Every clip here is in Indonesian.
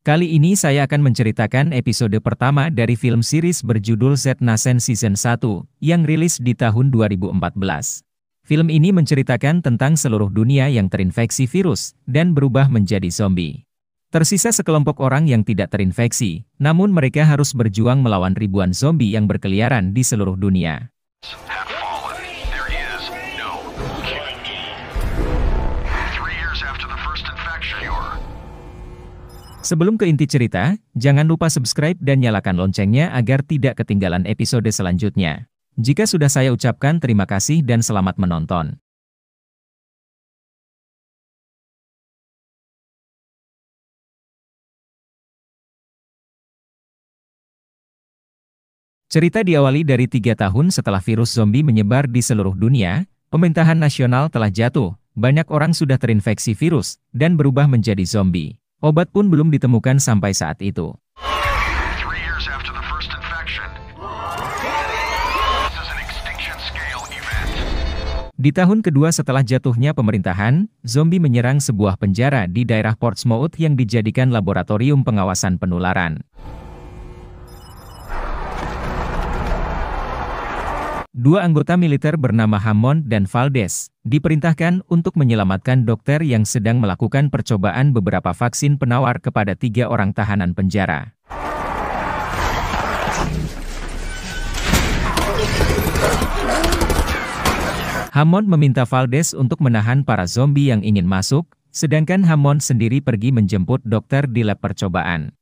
Kali ini saya akan menceritakan episode pertama dari film series berjudul Z Nation Season 1, yang rilis di tahun 2014. Film ini menceritakan tentang seluruh dunia yang terinfeksi virus, dan berubah menjadi zombie. Tersisa sekelompok orang yang tidak terinfeksi, namun mereka harus berjuang melawan ribuan zombie yang berkeliaran di seluruh dunia. Sebelum ke inti cerita, jangan lupa subscribe dan nyalakan loncengnya agar tidak ketinggalan episode selanjutnya. Jika sudah saya ucapkan terima kasih dan selamat menonton. Cerita diawali dari 3 tahun setelah virus zombie menyebar di seluruh dunia, pemerintahan nasional telah jatuh, banyak orang sudah terinfeksi virus, dan berubah menjadi zombie. Obat pun belum ditemukan sampai saat itu. Di tahun kedua setelah jatuhnya pemerintahan, zombie menyerang sebuah penjara di daerah Portsmouth yang dijadikan laboratorium pengawasan penularan. Dua anggota militer bernama Hammond dan Valdez diperintahkan untuk menyelamatkan dokter yang sedang melakukan percobaan beberapa vaksin penawar kepada 3 orang tahanan penjara. Hammond meminta Valdez untuk menahan para zombie yang ingin masuk, sedangkan Hammond sendiri pergi menjemput dokter di lab percobaan.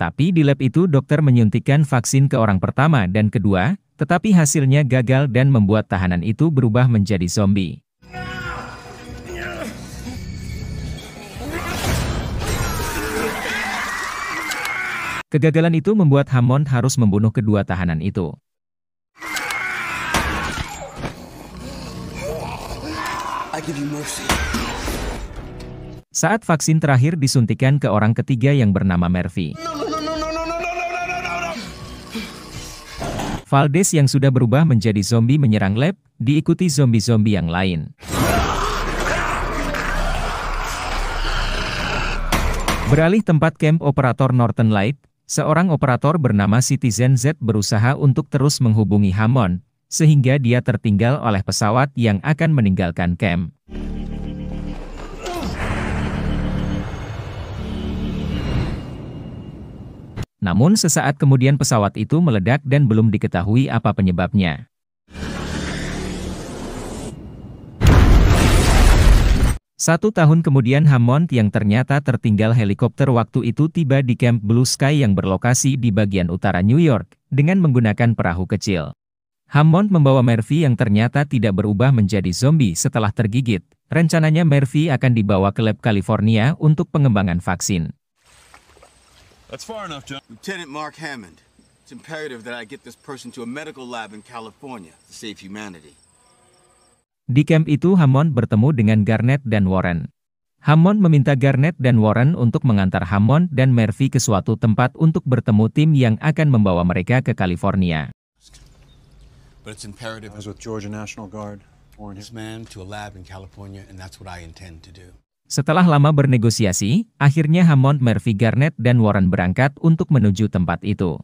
Tapi di lab itu dokter menyuntikkan vaksin ke orang pertama dan kedua, tetapi hasilnya gagal dan membuat tahanan itu berubah menjadi zombie. Kegagalan itu membuat Hammond harus membunuh kedua tahanan itu. Saat vaksin terakhir disuntikan ke orang ketiga yang bernama Murphy. Valdez yang sudah berubah menjadi zombie menyerang lab, diikuti zombie-zombie yang lain. Beralih tempat camp operator Northern Light, seorang operator bernama Citizen Z berusaha untuk terus menghubungi Hammond, sehingga dia tertinggal oleh pesawat yang akan meninggalkan camp. Namun sesaat kemudian pesawat itu meledak dan belum diketahui apa penyebabnya. Satu tahun kemudian Hammond yang ternyata tertinggal helikopter waktu itu tiba di Camp Blue Sky yang berlokasi di bagian utara New York, dengan menggunakan perahu kecil. Hammond membawa Murphy yang ternyata tidak berubah menjadi zombie setelah tergigit. Rencananya Murphy akan dibawa ke lab California untuk pengembangan vaksin. That's far enough, John. Lieutenant Mark Hammond, it's imperative that I get this person to a medical lab in California to save humanity. Di camp itu Hammond bertemu dengan Garnett dan Warren. Hammond meminta Garnett dan Warren untuk mengantar Hammond dan Murphy ke suatu tempat untuk bertemu tim yang akan membawa mereka ke California. But it's imperative. I was with Georgia National Guard. This man to a lab in California, and that's what I intend to do. Setelah lama bernegosiasi, akhirnya Hammond, Murphy, Garnett, dan Warren berangkat untuk menuju tempat itu.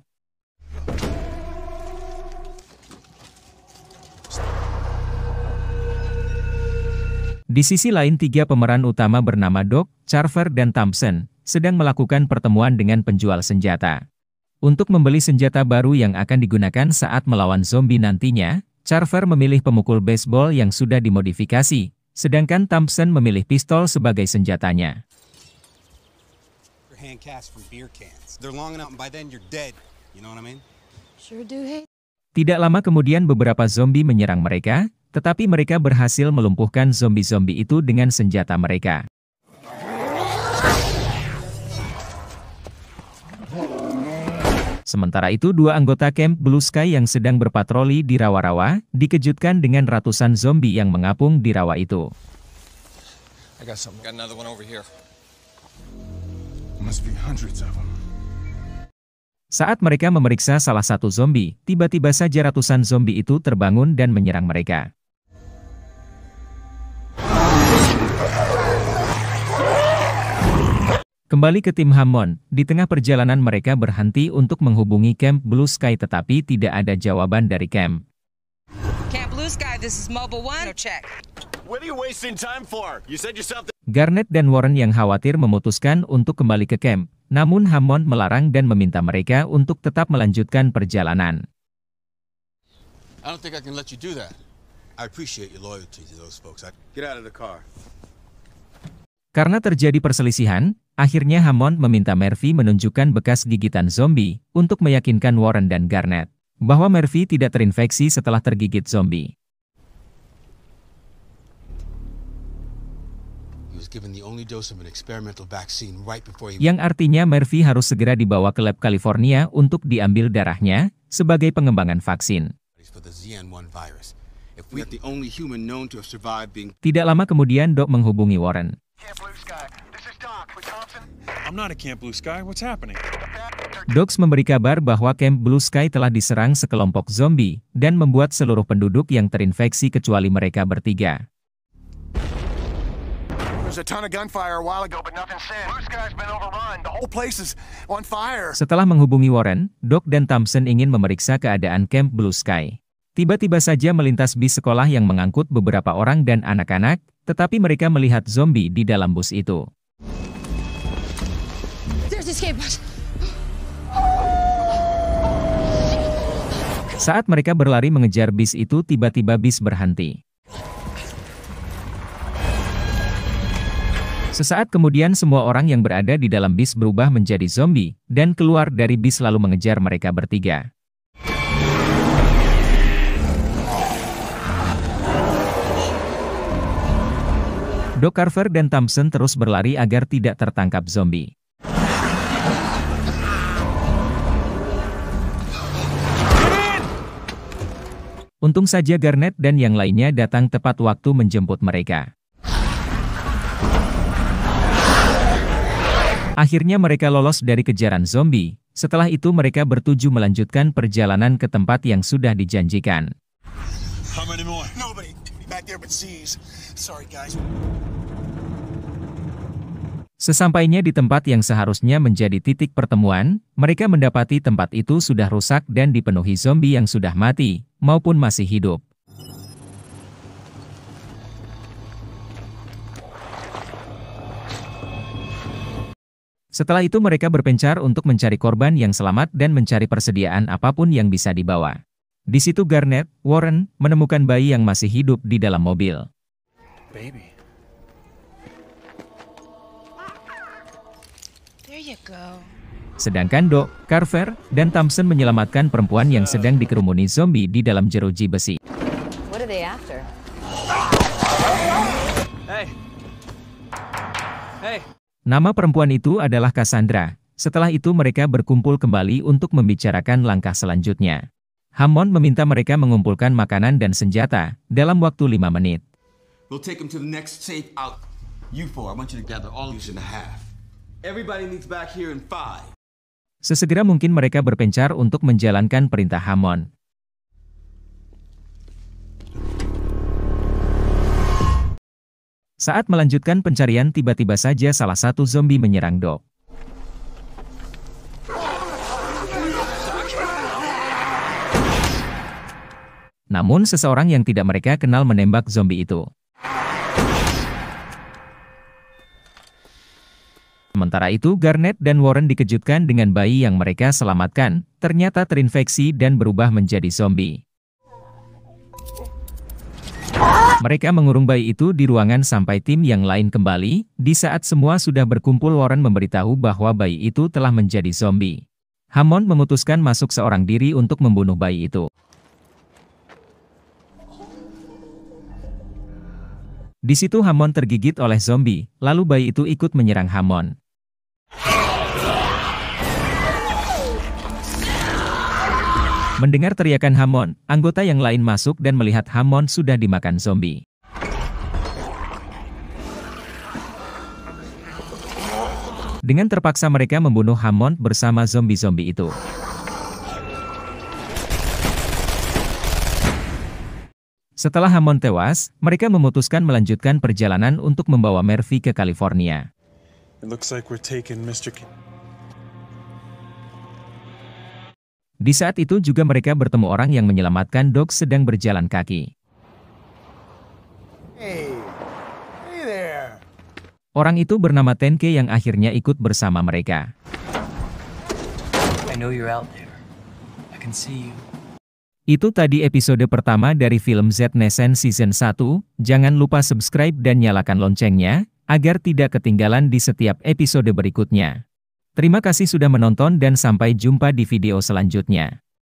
Di sisi lain 3 pemeran utama bernama Doc, Carver, dan Thompson, sedang melakukan pertemuan dengan penjual senjata. Untuk membeli senjata baru yang akan digunakan saat melawan zombie nantinya, Carver memilih pemukul baseball yang sudah dimodifikasi, sedangkan Thompson memilih pistol sebagai senjatanya. Tidak lama kemudian beberapa zombie menyerang mereka, tetapi mereka berhasil melumpuhkan zombie-zombie itu dengan senjata mereka. Sementara itu 2 anggota Camp Blue Sky yang sedang berpatroli di rawa-rawa, dikejutkan dengan ratusan zombie yang mengapung di rawa itu. Saat mereka memeriksa salah satu zombie, tiba-tiba saja ratusan zombie itu terbangun dan menyerang mereka. Kembali ke tim Hammond, di tengah perjalanan mereka berhenti untuk menghubungi Camp Blue Sky tetapi tidak ada jawaban dari Camp. Camp Blue Sky, this is Mobile One. No check. What are you wasting time for? You said yourself that... Garnet dan Warren yang khawatir memutuskan untuk kembali ke camp, namun Hammond melarang dan meminta mereka untuk tetap melanjutkan perjalanan. I don't think I can let you do that. I appreciate your loyalty to those folks. Get out of the car. Karena terjadi perselisihan, akhirnya Hammond meminta Murphy menunjukkan bekas gigitan zombie untuk meyakinkan Warren dan Garnet bahwa Murphy tidak terinfeksi setelah tergigit zombie. Yang artinya Murphy harus segera dibawa ke lab California untuk diambil darahnya sebagai pengembangan vaksin. Tidak lama kemudian Doc menghubungi Warren. I'm not a Camp Blue Sky. What's happening? Doc memberi kabar bahwa Camp Blue Sky telah diserang sekelompok zombie dan membuat seluruh penduduk yang terinfeksi kecuali mereka bertiga. There's a ton of gunfire a while ago, but nothing since. Blue Sky's been overrun. The whole place is on fire. Setelah menghubungi Warren, Doc dan Thompson ingin memeriksa keadaan Camp Blue Sky. Tiba-tiba saja melintas bis sekolah yang mengangkut beberapa orang dan anak-anak, tetapi mereka melihat zombie di dalam bus itu. There's escape bus. Saat mereka berlari mengejar bis itu, tiba-tiba bis berhenti. Sesaat kemudian semua orang yang berada di dalam bis berubah menjadi zombie, dan keluar dari bis lalu mengejar mereka bertiga. Doc Carver dan Thompson terus berlari agar tidak tertangkap zombie. Untung saja Garnet dan yang lainnya datang tepat waktu menjemput mereka. Akhirnya mereka lolos dari kejaran zombie. Setelah itu mereka bertuju melanjutkan perjalanan ke tempat yang sudah dijanjikan. How many more? Nobody back there but C's. Sorry guys. Sesampainya di tempat yang seharusnya menjadi titik pertemuan, mereka mendapati tempat itu sudah rusak dan dipenuhi zombie yang sudah mati, maupun masih hidup. Setelah itu mereka berpencar untuk mencari korban yang selamat dan mencari persediaan apapun yang bisa dibawa. Di situ Garnet, Warren, menemukan bayi yang masih hidup di dalam mobil. Baby. There you go. Sedangkan Doc, Carver, dan Thompson menyelamatkan perempuan yang sedang dikerumuni zombie di dalam jeruji besi. What are they after? Hey. Hey. Nama perempuan itu adalah Cassandra. Setelah itu mereka berkumpul kembali untuk membicarakan langkah selanjutnya. Hammond meminta mereka mengumpulkan makanan dan senjata dalam waktu 5 menit. We'll take them to the next safe out. You four, I want you to gather all of you in a half. Everybody meets back here in 5. Sesegera mungkin mereka berpencar untuk menjalankan perintah Hammond. Saat melanjutkan pencarian tiba-tiba saja salah satu zombie menyerang Doc. Namun seseorang yang tidak mereka kenal menembak zombie itu. Sementara itu Garnet dan Warren dikejutkan dengan bayi yang mereka selamatkan, ternyata terinfeksi dan berubah menjadi zombie. Mereka mengurung bayi itu di ruangan sampai tim yang lain kembali. Di saat semua sudah berkumpul, Warren memberitahu bahwa bayi itu telah menjadi zombie. Hammond memutuskan masuk seorang diri untuk membunuh bayi itu. Di situ Hammond tergigit oleh zombie, lalu bayi itu ikut menyerang Hammond. Mendengar teriakan Hammond, anggota yang lain masuk dan melihat Hammond sudah dimakan zombie. Dengan terpaksa mereka membunuh Hammond bersama zombie-zombie itu. Setelah Hammond tewas, mereka memutuskan melanjutkan perjalanan untuk membawa Murphy ke California. It looks like we're taking Mr. Di saat itu juga mereka bertemu orang yang menyelamatkan Doc sedang berjalan kaki. Hey there. Orang itu bernama Tenke yang akhirnya ikut bersama mereka. I know you're out there. I can see you. Itu tadi episode pertama dari film Z Nation Season 1. Jangan lupa subscribe dan nyalakan loncengnya, agar tidak ketinggalan di setiap episode berikutnya. Terima kasih sudah menonton dan sampai jumpa di video selanjutnya.